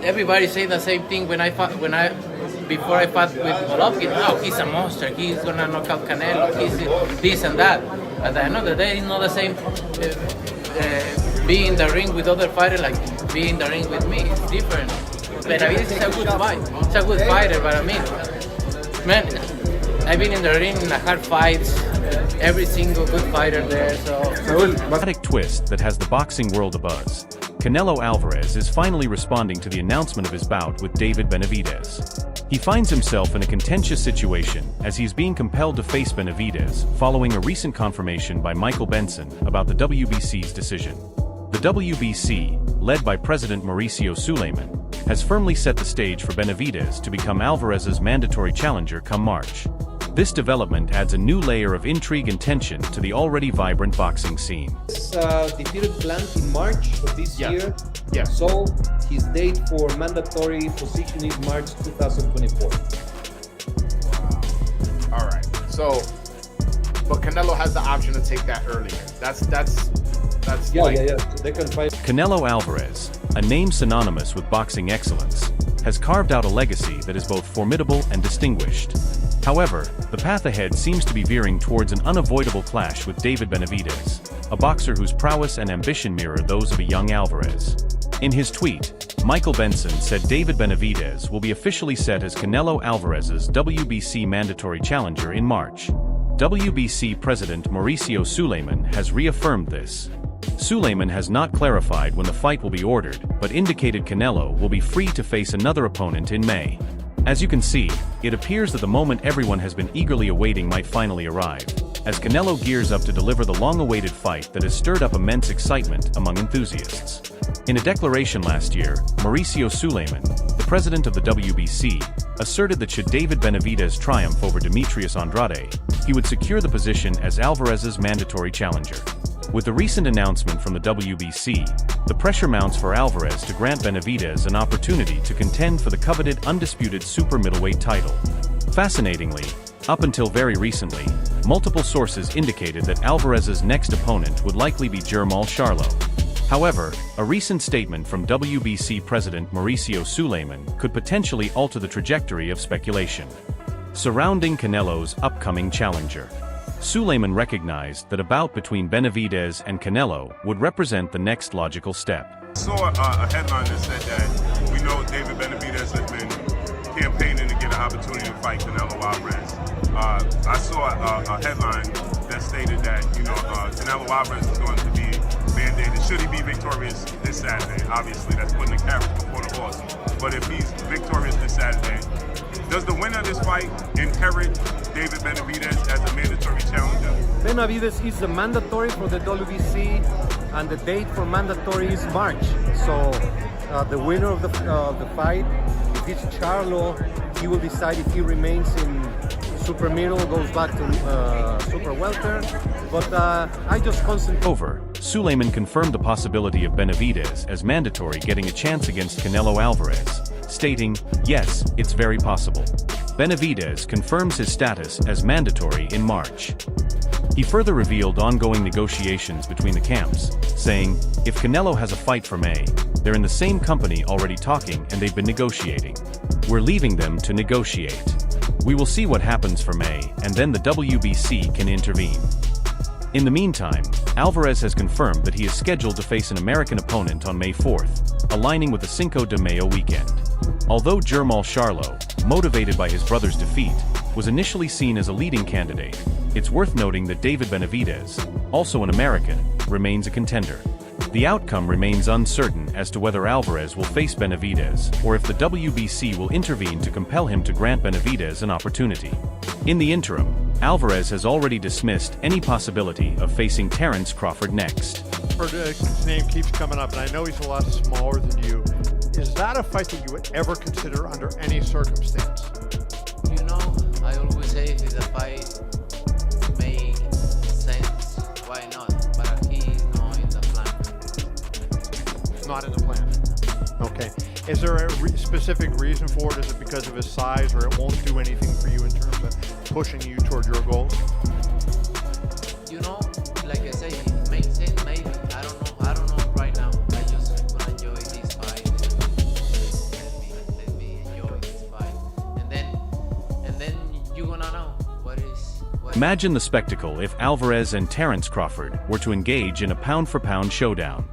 Everybody say the same thing before I fought with Golovkin. Oh, he's a monster. He's gonna knock out Canelo. He's this and that. At the end of the day, it's not the same. Being in the ring with other fighters like being in the ring with me. It's different. Benavidez is a good fight. He's a good fighter, but I mean, man, I've been in the ring in the hard fights. Every single good fighter there. So. Dramatic twist that has the boxing world abuzz. Canelo Alvarez is finally responding to the announcement of his bout with David Benavidez. He finds himself in a contentious situation as he is being compelled to face Benavidez following a recent confirmation by Michael Benson about the WBC's decision. The WBC, led by President Mauricio Suleiman, has firmly set the stage for Benavidez to become Alvarez's mandatory challenger come March. This development adds a new layer of intrigue and tension to the already vibrant boxing scene. Defeated planned in March of this year. Yeah. So his date for mandatory position is March 2024. Wow. All right. So, but Canelo has the option to take that earlier. That's Yeah. They can fight. Canelo Alvarez, a name synonymous with boxing excellence, has carved out a legacy that is both formidable and distinguished. However, the path ahead seems to be veering towards an unavoidable clash with David Benavidez, a boxer whose prowess and ambition mirror those of a young Alvarez. In his tweet, Michael Benson said David Benavidez will be officially set as Canelo Alvarez's WBC mandatory challenger in March. WBC President Mauricio Suleiman has reaffirmed this. Suleiman has not clarified when the fight will be ordered, but indicated Canelo will be free to face another opponent in May. As you can see, it appears that the moment everyone has been eagerly awaiting might finally arrive, as Canelo gears up to deliver the long-awaited fight that has stirred up immense excitement among enthusiasts. In a declaration last year, Mauricio Suleiman, the president of the WBC, asserted that should David Benavidez triumph over Demetrius Andrade, he would secure the position as Alvarez's mandatory challenger. With the recent announcement from the WBC, the pressure mounts for Alvarez to grant Benavidez an opportunity to contend for the coveted undisputed super middleweight title. Fascinatingly, up until very recently, multiple sources indicated that Alvarez's next opponent would likely be Jermall Charlo. However, a recent statement from WBC President Mauricio Suleiman could potentially alter the trajectory of speculation surrounding Canelo's upcoming challenger. Suleiman recognized that a bout between Benavidez and Canelo would represent the next logical step. I saw a headline that said that we know David Benavidez has been campaigning to get an opportunity to fight Canelo Alvarez. I saw a headline that stated that Canelo Alvarez is going to be mandated should he be victorious this Saturday. Obviously, that's putting the carriage before the horse. But if he's victorious this Saturday, does the winner of this fight inherit David Benavidez as a mandatory challenger? Benavidez is the mandatory for the WBC, and the date for mandatory is March. So the winner of the fight, if it's Charlo, he will decide if he remains in super middle, goes back to super welter. But I just concentrate. Over, Suleiman confirmed the possibility of Benavidez as mandatory getting a chance against Canelo Alvarez, stating, "Yes, it's very possible." Benavidez confirms his status as mandatory in March. He further revealed ongoing negotiations between the camps, saying, if Canelo has a fight for May, they're in the same company already talking and they've been negotiating. We're leaving them to negotiate. We will see what happens for May, and then the WBC can intervene. In the meantime, Alvarez has confirmed that he is scheduled to face an American opponent on May 4th, aligning with the Cinco de Mayo weekend. Although Jermall Charlo, motivated by his brother's defeat, was initially seen as a leading candidate, it's worth noting that David Benavidez, also an American, remains a contender. The outcome remains uncertain as to whether Alvarez will face Benavidez or if the WBC will intervene to compel him to grant Benavidez an opportunity. In the interim, Alvarez has already dismissed any possibility of facing Terence Crawford next. His name keeps coming up, and I know he's a lot smaller than you. Is that a fight that you would ever consider under any circumstance? I always say if the fight makes sense, why not? But he's not in the plan. It's not in the plan. Okay. Is there a specific reason for it? Is it because of his size, or it won't do anything for you in terms of pushing you toward your goals? Like I say, it makes sense maybe. I don't know right now. I just want to enjoy this fight. Imagine the spectacle if Alvarez and Terence Crawford were to engage in a pound-for-pound showdown.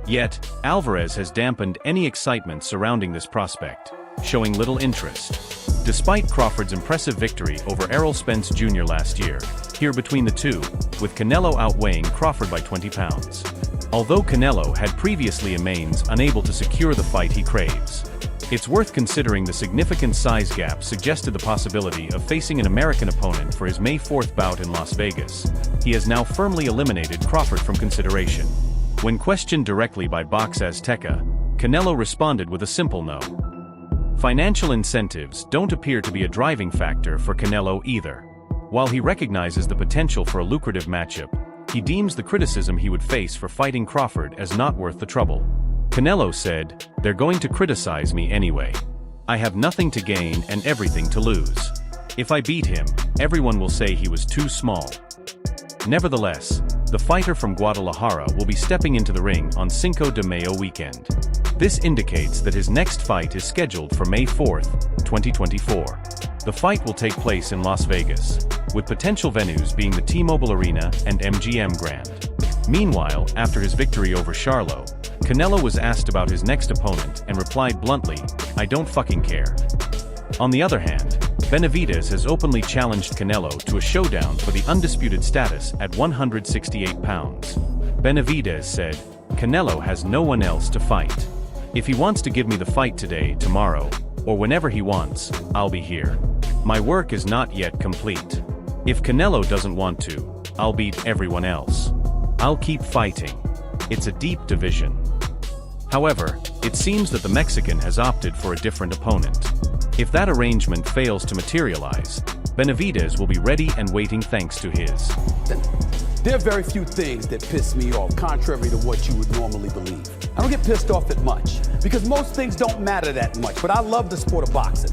Yet, Alvarez has dampened any excitement surrounding this prospect, showing little interest. Despite Crawford's impressive victory over Errol Spence Jr. last year, here between the two, with Canelo outweighing Crawford by 20 pounds. Although Canelo had previously remains unable to secure the fight he craves. It's worth considering the significant size gap suggested the possibility of facing an American opponent for his May 4th bout in Las Vegas. He has now firmly eliminated Crawford from consideration. When questioned directly by Box Azteca, Canelo responded with a simple no. Financial incentives don't appear to be a driving factor for Canelo either. While he recognizes the potential for a lucrative matchup, he deems the criticism he would face for fighting Crawford as not worth the trouble. Canelo said, "They're going to criticize me anyway. I have nothing to gain and everything to lose. If I beat him, everyone will say he was too small." Nevertheless, the fighter from Guadalajara will be stepping into the ring on Cinco de Mayo weekend. This indicates that his next fight is scheduled for May 4th, 2024. The fight will take place in Las Vegas, with potential venues being the T-Mobile Arena and MGM Grand. Meanwhile, after his victory over Charlo, Canelo was asked about his next opponent and replied bluntly, "I don't fucking care." On the other hand, Benavidez has openly challenged Canelo to a showdown for the undisputed status at 168 pounds. Benavidez said, "Canelo has no one else to fight. If he wants to give me the fight today, tomorrow, or whenever he wants, I'll be here. My work is not yet complete. If Canelo doesn't want to, I'll beat everyone else. I'll keep fighting. It's a deep division." However, it seems that the Mexican has opted for a different opponent. If that arrangement fails to materialize, Benavidez will be ready and waiting thanks to his. There are very few things that piss me off, contrary to what you would normally believe. I don't get pissed off at much, because most things don't matter that much, but I love the sport of boxing.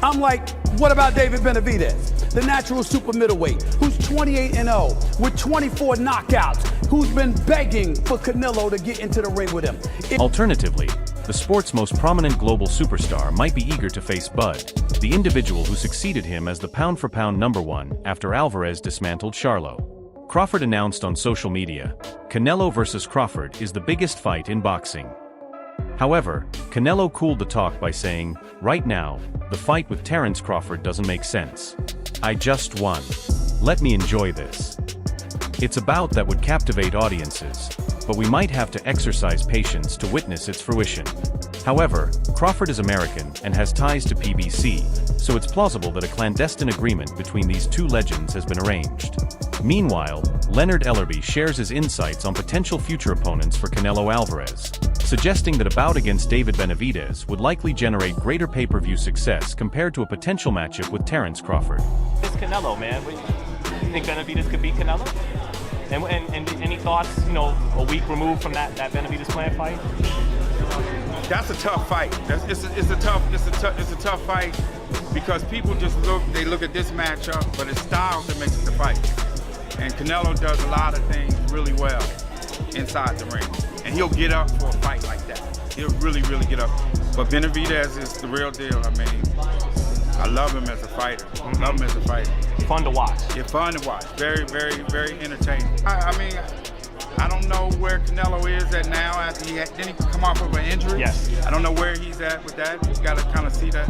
I'm like, what about David Benavidez, the natural super middleweight, who's 28-0 with 24 knockouts, who's been begging for Canelo to get into the ring with him? Alternatively, the sport's most prominent global superstar might be eager to face Bud, the individual who succeeded him as the pound-for-pound #1 after Alvarez dismantled Charlo. Crawford announced on social media, "Canelo versus Crawford is the biggest fight in boxing." However, Canelo cooled the talk by saying, "Right now, the fight with Terence Crawford doesn't make sense. I just won. Let me enjoy this." It's a bout that would captivate audiences, but we might have to exercise patience to witness its fruition. However, Crawford is American and has ties to PBC, so it's plausible that a clandestine agreement between these two legends has been arranged. Meanwhile, Leonard Ellerby shares his insights on potential future opponents for Canelo Alvarez, suggesting that a bout against David Benavidez would likely generate greater pay-per-view success compared to a potential matchup with Terence Crawford. It's Canelo, man. You think Benavidez could beat Canelo? And any thoughts, a week removed from that Benavidez Plant fight? That's a tough fight. It's a tough fight because people just look at this matchup, but it's styles that makes it the fight. And Canelo does a lot of things really well inside the ring, and he'll get up for a fight like that. He'll really, really get up. But Benavidez is the real deal. I mean, I love him as a fighter. Love him as a fighter. Fun to watch. Yeah, fun to watch. Very, very, very entertaining. I mean, I don't know where Canelo is at now after didn't he come off of an injury? Yes. I don't know where he's at with that. He's got to kind of see that.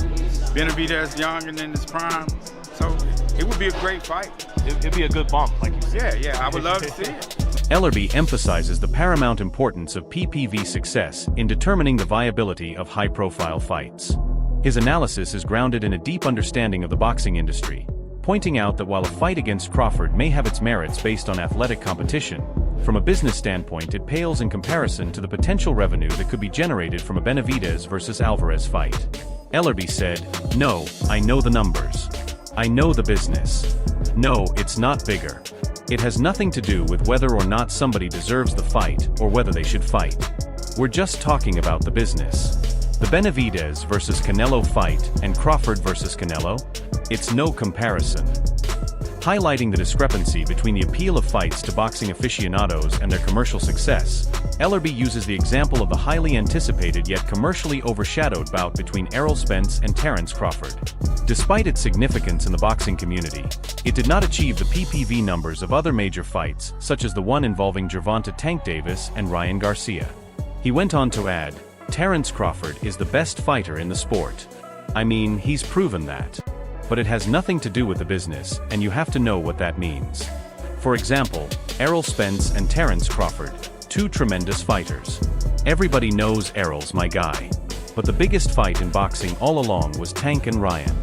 Benavidez young and in his prime. So it would be a great fight. It'd be a good bump, like you said. Yeah, I would love to see it. Ellerby emphasizes the paramount importance of PPV success in determining the viability of high-profile fights. His analysis is grounded in a deep understanding of the boxing industry, pointing out that while a fight against Crawford may have its merits based on athletic competition, from a business standpoint it pales in comparison to the potential revenue that could be generated from a Benavidez versus Alvarez fight. Ellerby said, "No, I know the numbers. I know the business. No, it's not bigger. It has nothing to do with whether or not somebody deserves the fight or whether they should fight. We're just talking about the business. The Benavidez versus Canelo fight and Crawford versus Canelo? It's no comparison." Highlighting the discrepancy between the appeal of fights to boxing aficionados and their commercial success, Ellerby uses the example of the highly anticipated yet commercially overshadowed bout between Errol Spence and Terence Crawford. Despite its significance in the boxing community, it did not achieve the PPV numbers of other major fights, such as the one involving Gervonta Tank Davis and Ryan Garcia. He went on to add, "Terence Crawford is the best fighter in the sport. I mean, he's proven that. But it has nothing to do with the business, and you have to know what that means. For example, Errol Spence and Terence Crawford, two tremendous fighters. Everybody knows Errol's my guy. But the biggest fight in boxing all along was Tank and Ryan.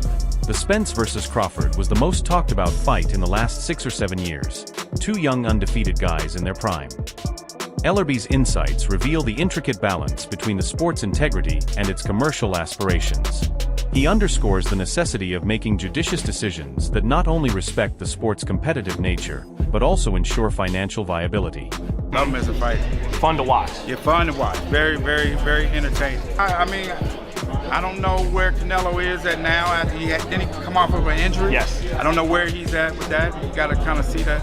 The Spence versus Crawford was the most talked about fight in the last 6 or 7 years. Two young undefeated guys in their prime." Ellerby's insights reveal the intricate balance between the sport's integrity and its commercial aspirations. He underscores the necessity of making judicious decisions that not only respect the sport's competitive nature, but also ensure financial viability. Love him as a fighter. Fun to watch. Yeah, fun to watch. Very, very, very entertaining. I mean, I don't know where Canelo is at now after didn't he come off of an injury? Yes. I don't know where he's at with that. You got to kind of see that.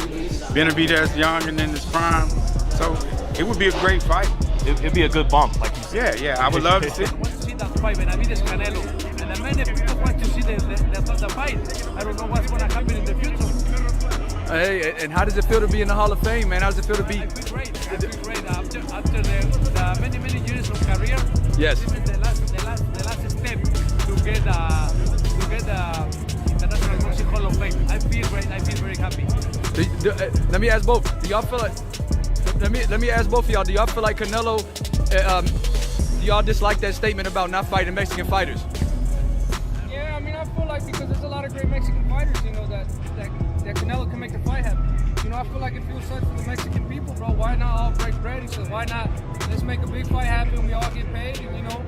Benavidez young and in his prime. So it would be a great fight. It'd be a good bump, like you said. Yeah, I would love to see it. See that fight, Benavidez Canelo, and many people want to see the fight. I don't know what's going to happen in the future. Hey, and how does it feel to be in the Hall of Fame, man? How does it feel to be? I feel great. After the many years of career. Yes. This is the last step to get the International Boxing Hall of Fame. I feel great. I feel very happy. Let me ask both. Do y'all feel like? Let me ask both of y'all. Do y'all feel like Canelo? Do y'all dislike that statement about not fighting Mexican fighters? Yeah, I mean, I feel like because there's a lot of great Mexican fighters, you know, that Canelo can make the fight happen. You know, I feel like it feels such for the Mexican people, bro. Why not all break bread? He says, why not? Let's make a big fight happen. We all get paid, and you know,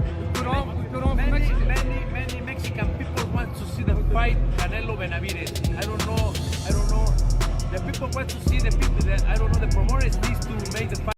we put on for Mexico. Many Mexican people want to see the fight Canelo Benavidez. I don't know. The people want to see the people that I don't know. The promoters needs to make the fight.